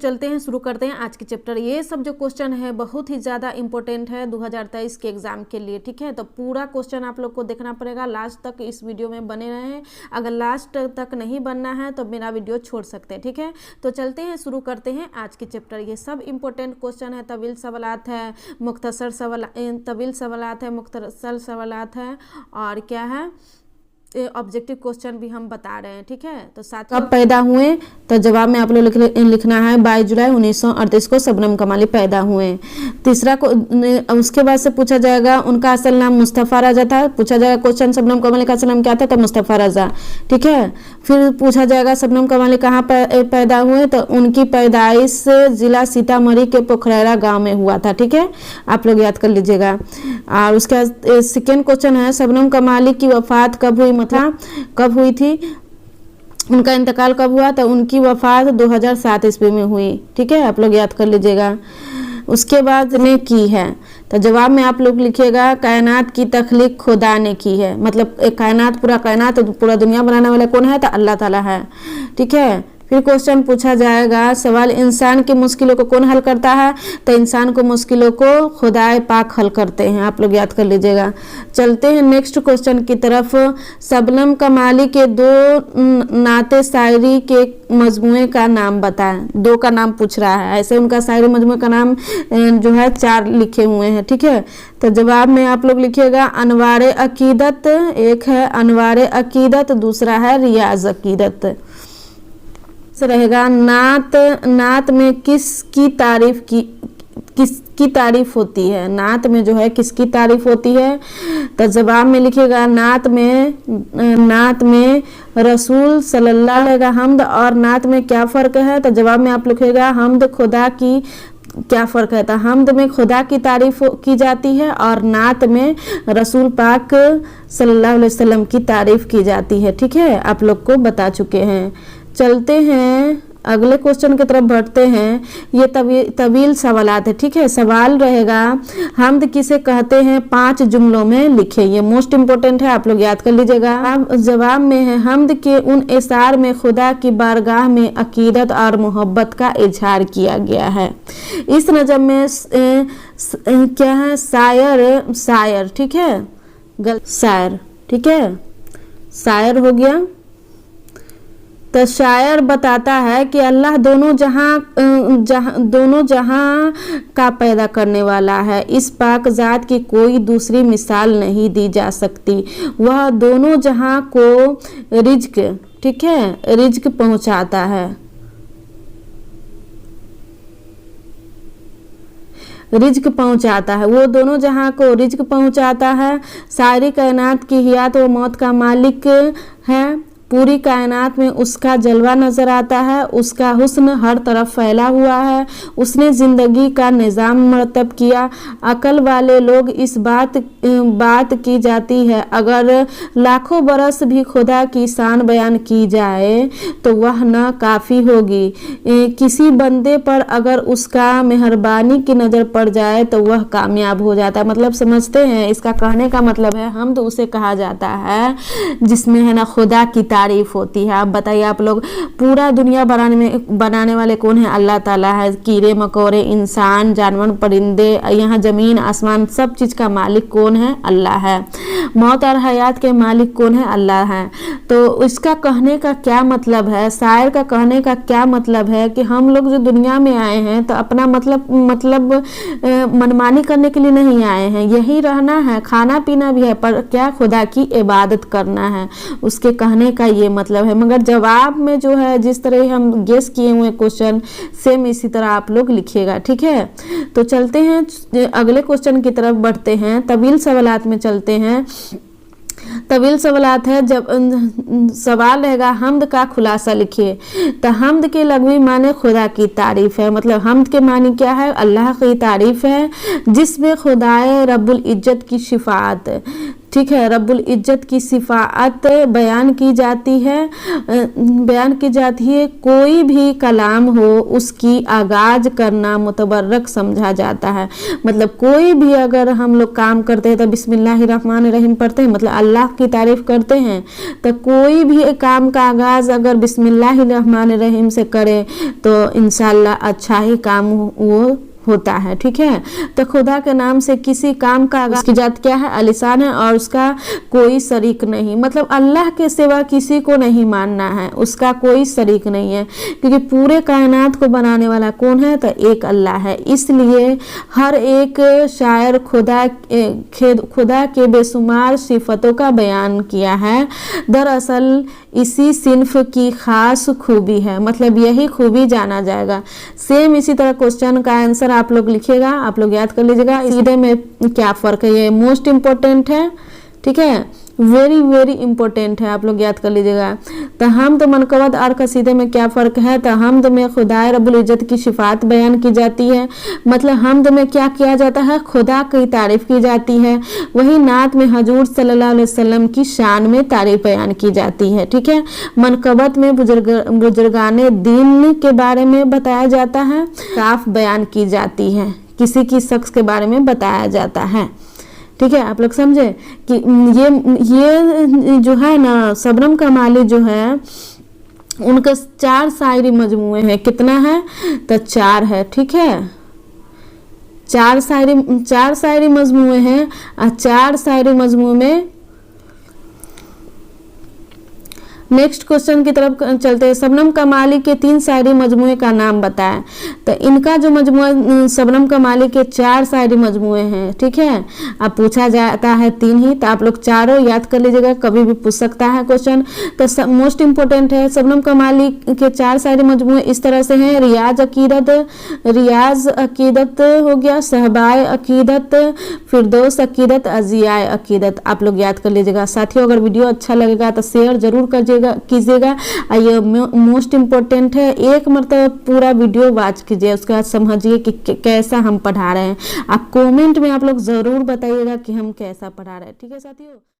चलते हैं, शुरू करते हैं आज के चैप्टर। ये सब जो क्वेश्चन है बहुत ही ज़्यादा इंपॉर्टेंट है 2023 के एग्जाम के लिए, ठीक है। तो पूरा क्वेश्चन आप लोग को देखना पड़ेगा, लास्ट तक इस वीडियो में बने रहें। अगर लास्ट तक नहीं बनना है तो मेरा वीडियो छोड़ सकते हैं, ठीक है। तो चलते हैं, शुरू करते हैं आज के चैप्टर। ये सब इंपॉर्टेंट क्वेश्चन है, तवील सवालात है, मुख्तसर सवालात है, मुख्तसर सवालात है, और क्या है ऑब्जेक्टिव क्वेश्चन भी हम बता रहे हैं, ठीक है। तो साथ कब पैदा हुए, तो जवाब में आप लोग लिखना है 22 जुलाई 1938 को शबनम कमाली पैदा हुए। तीसरा को उसके बाद से पूछा जाएगा उनका असल नाम मुस्तफ़ा रज़ा था, पूछा जाएगा क्वेश्चन शबनम कमाली का असल नाम क्या था, तो मुस्तफ़ा रज़ा, ठीक है। फिर पूछा जाएगा शबनम कमाली कहाँ पैदा हुए, तो उनकी पैदाइश जिला सीतामढ़ी के पोखरेरा गाँव में हुआ था, ठीक है, आप लोग याद कर लीजिएगा। और उसके बाद सेकेंड क्वेश्चन है शबनम कमाली की वफात कब हुई, मतलब कब हुई थी, उनका इंतकाल कब हुआ, तो उनकी वफात 2007 ईस्वी में हुई, ठीक है, आप लोग याद कर लीजिएगा। उसके बाद ने की है, तो जवाब में आप लोग लिखिएगा कायनात की तख्लीक खुदा ने की है, मतलब एक कायनात पूरा दुनिया बनाने वाला कौन है, तो अल्लाह ताला है, ठीक है। फिर क्वेश्चन पूछा जाएगा सवाल इंसान की मुश्किलों को कौन हल करता है, तो इंसान को मुश्किलों को खुदाए पाक हल करते हैं, आप लोग याद कर लीजिएगा। चलते हैं नेक्स्ट क्वेश्चन की तरफ। शबनम कमाली के दो नाते शायरी के मजमुए का नाम बताएं, दो का नाम पूछ रहा है, ऐसे उनका शायरी मजमुए का नाम जो है 4 लिखे हुए हैं, ठीक है। तो जवाब में आप लोग लिखिएगा अनवारे अकीदत, एक है अनवारे अकीदत, दूसरा है रियाज अकीदत। रहेगा नात में किसकी तारीफ होती है, नात में जो है किसकी तारीफ होती है, तो जवाब में लिखिएगा नात में रसूल सल्लल्लाहु अलैहि वसल्लम हमद, और नात में क्या फ़र्क है, तो जवाब में आप लिखिएगा हमद खुदा की क्या फ़र्क है, तो हमद में खुदा की तारीफ की जाती है और नात में रसूल पाक सल्लल्लाहु अलैहि वसल्लम की तारीफ की जाती है, ठीक है, आप लोग को बता चुके हैं। चलते हैं अगले क्वेश्चन की तरफ बढ़ते हैं। ये तवील सवालात है, ठीक है। सवाल रहेगा हमद किसे कहते हैं, 5 जुमलों में लिखे, ये मोस्ट इम्पोर्टेंट है, आप लोग याद कर लीजिएगा। जवाब में है हमद के उन इशार में खुदा की बारगाह में अकीदत और मोहब्बत का इजहार किया गया है। इस नज़म में क्या है, शायर, ठीक है, शायर, ठीक है, शायर हो गया। तो शायर बताता है कि अल्लाह दोनों जहां का पैदा करने वाला है, इस पाक ज़ात की कोई दूसरी मिसाल नहीं दी जा सकती। वह दोनों जहां को रिज्क, ठीक है, रिज्क पहुंचाता है, वो दोनों जहां को रिज्क पहुंचाता है। सारी कायनात की हयात व मौत का मालिक है, पूरी कायनात में उसका जलवा नज़र आता है, उसका हुस्न हर तरफ फैला हुआ है, उसने ज़िंदगी का निज़ाम मरतब किया। अकल वाले लोग इस बात की जाती है अगर लाखों बरस भी खुदा की शान बयान की जाए तो वह न काफ़ी होगी। किसी बंदे पर अगर उसका मेहरबानी की नज़र पड़ जाए तो वह कामयाब हो जाता है, मतलब समझते हैं, इसका कहने का मतलब है हम तो उसे कहा जाता है जिसमें है ना खुदा की तारीफ होती है। आप बताइए, आप लोग पूरा दुनिया बनाने वाले कौन है, अल्लाह ताला है। कीड़े मकोड़े, इंसान, जानवर, परिंदे, यहाँ जमीन आसमान, सब चीज़ का मालिक कौन है, अल्लाह है। मौत और हयात के मालिक कौन है, अल्लाह है। तो इसका कहने का क्या मतलब है, शायर का कहने का क्या मतलब है कि हम लोग जो दुनिया में आए हैं तो अपना मतलब मनमानी करने के लिए नहीं आए हैं, यही रहना है, खाना पीना भी है, पर क्या, खुदा की इबादत करना है, उसके कहने का ये मतलब है। मगर जवाब में जो है जिस तरह हम गेस किए हुए क्वेश्चन सेम इसी तरह आप लोग लिखिएगा, ठीक है। तो चलते हैं अगले क्वेश्चन की तरफ बढ़ते हैं। तवील सवालात में चलते हैं। तवील सवालात है, जब सवाल रहेगा हमद का खुलासा लिखिए। तो हमद के लघवी माने खुदा की तारीफ है, मतलब हमद के मानी क्या है, अल्लाह की तारीफ है जिसमें खुदाए रब्बुल इज्जत की शिफात, ठीक है, रब्बुल इज्जत की सिफात बयान की जाती है। कोई भी कलाम हो उसकी आगाज करना मुतबर्रक समझा जाता है। मतलब कोई भी अगर हम लोग काम करते हैं तो बिस्मिल्लाहिर्रहमानिर्रहीम पढ़ते हैं, मतलब अल्लाह की तारीफ करते हैं, तो कोई भी काम का आगाज अगर बिस्मिल्लाहिर्रहमानिर्रहीम से करे तो इंशाअल्लाह अच्छा ही काम वो होता है। ठीक है, तो खुदा के नाम से किसी काम का आगाज की जात क्या है? अलिसान है और उसका कोई शरीक नहीं। मतलब अल्लाह के सिवा किसी को नहीं मानना है, उसका कोई शरीक नहीं है, क्योंकि पूरे कायनात को बनाने वाला कौन है? तो एक अल्लाह है। इसलिए हर एक शायर खुदा के बेशुमार सिफतों का बयान किया है। दरअसल इसी सिन्फ की खास खूबी है, मतलब यही खूबी जाना जाएगा। सेम इसी तरह क्वेश्चन का आंसर आप लोग लिखिएगा, आप लोग याद कर लीजिएगा। इसमें में क्या फ़र्क है, ये मोस्ट इम्पोर्टेंट है। ठीक है, वेरी वेरी इंपॉर्टेंट है, आप लोग याद कर लीजिएगा। तो हमद मनकबत और कसीदे में क्या फ़र्क है? तो हमद में खुदाए रब्बुल इज्जत की सिफात बयान की जाती है, मतलब हमद में क्या किया जाता है? खुदा की तारीफ़ की जाती है। वही नात में हजूर सल्लल्लाहु अलैहि वसल्लम की शान में तारीफ़ बयान की जाती है। ठीक है, मनकबत में बुजुर्गाने दीन के बारे में बताया जाता है। काफ बयान की जाती है, किसी की शख्स के बारे में बताया जाता है। ठीक है, आप लोग समझे कि ये जो है ना, शबनम कमाली जो है उनके 4 शायरी मजमूए हैं। कितना है? तो 4 है। ठीक है, 4 शायरी मजमूए हैं और 4 शायरी मजमूए में नेक्स्ट क्वेश्चन की तरफ चलते हैं। शबनम कमाली के 3 शायरी मजमूए का नाम बताएं। तो इनका जो मजमूआ शबनम कमाली के 4 शायरी मजमूए हैं। ठीक है, अब पूछा जाता है 3 ही, तो आप लोग चारों याद कर लीजिएगा, कभी भी पूछ सकता है क्वेश्चन। तो मोस्ट इम्पोर्टेंट है, शबनम कमाली के 4 शायरी मजमूए इस तरह से हैं। रियाज अकीदत हो गया, सहबाए अकीदत, फिरदौस अकीदत, अजियाए अकीदत। आप लोग याद कर लीजिएगा। साथियों, अगर वीडियो अच्छा लगेगा तो शेयर जरूर कीजिएगा। ये मोस्ट इम्पोर्टेंट है, एक मरतबा पूरा वीडियो वॉच कीजिए, उसके बाद समझिए कि कैसा हम पढ़ा रहे हैं। आप कमेंट में आप लोग ज़रूर बताइएगा कि हम कैसा पढ़ा रहे हैं। ठीक है साथियों।